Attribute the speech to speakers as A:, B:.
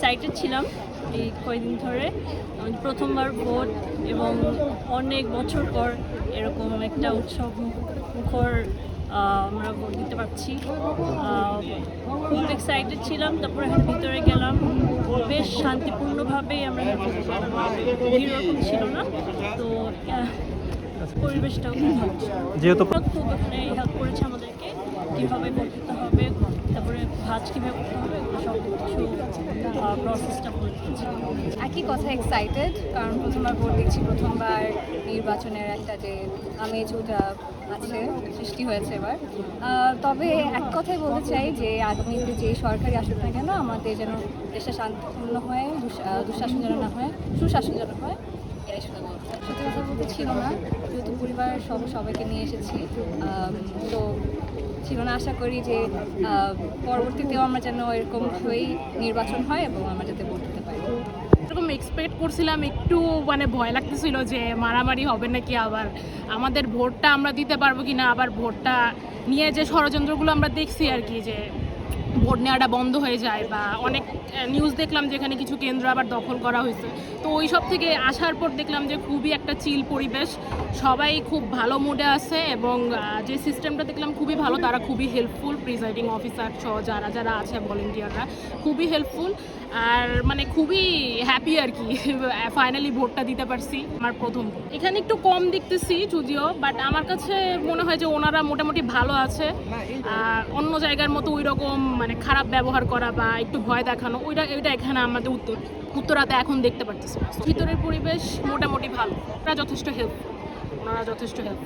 A: Excited ছিলাম এই কয়েকদিন ধরে। প্রথমবার ভোট এবং অনেক বছর পর এরকম একটা উৎসব মুখর আমরা ভোট দিতে পারছি। খুব এক্সাইটেড ছিলাম। তারপরে ভিতরে গেলাম, বেশ শান্তিপূর্ণভাবেই আমরা ভিড় ওরকম ছিল না, তো পরিবেশটাও খুব ভালো ছিল।
B: যেহেতু
A: খুব এখানে হেল্প করেছে আমাদেরকে কীভাবে ভোট দিতে হবে, তারপরে ভাজ কীভাবে করতে হবে, এগুলো সব কিছু প্রসেসটা বলে দিয়েছে।
C: একই কথা, এক্সাইটেড, কারণ প্রথমবার ভোট দিচ্ছি, প্রথমবার নির্বাচনের একটা যে আমেজ ওটা আছে, সৃষ্টি হয়েছে এবার। তবে এক কথাই বলতে চাই যে আগামীতে যে সরকারি আসুক না কেন, আমাদের যেন দেশটা শান্তিপূর্ণ হয়, দুঃশাসন যেন না হয়, সুশাসন যেন হয়, এটাই শুধু বলতে চাই। সত্যি কথা বলতে ছিল না, যেহেতু পরিবার সবাইকে নিয়ে এসেছি, তো ছিল না। আশা করি যে পরবর্তীতেও আমরা যেন এরকমভাবেই নির্বাচন হয় এবং আমরা যাতে ভোট দিতে পারি।
D: এরকম এক্সপেক্ট করছিলাম, একটু ভয় লাগতেছিল যে মারামারি হবে নাকি, আবার আমাদের ভোটটা আমরা দিতে পারবো কি না, আবার ভোটটা নিয়ে যে ষড়যন্ত্রগুলো আমরা দেখছি আর কি, যে ভোট নেওয়াটা বন্ধ হয়ে যায়, বা অনেক নিউজ দেখলাম যেখানে কিছু কেন্দ্র আবার দখল করা হয়েছে। তো ওই সব থেকে আসার পর দেখলাম যে খুবই একটা চিল পরিবেশ, সবাই খুব ভালো মুডে আছে, এবং যে সিস্টেমটা দেখলাম খুবই ভালো, তারা খুবই হেল্পফুল, প্রিজাইডিং অফিসার সহ যারা যারা আছে ভলেন্টিয়াররা খুবই হেল্পফুল, আর খুবই হ্যাপি আর কি। ফাইনালি ভোটটা দিতে পারছি, আমার প্রথম। এখানে একটু কম দেখতেছি যদিও, বাট আমার কাছে মনে হয় যে ওনারা মোটামুটি ভালো আছে। অন্য জায়গার মতো ওই রকম খারাপ ব্যবহার করা বা একটু ভয় দেখানো, ওইটা এখানে আমাদের উত্তরাতে এখন দেখতে পারতেছি। ভিতরের পরিবেশ মোটামুটি ভালো, ওনারা যথেষ্ট হেল্প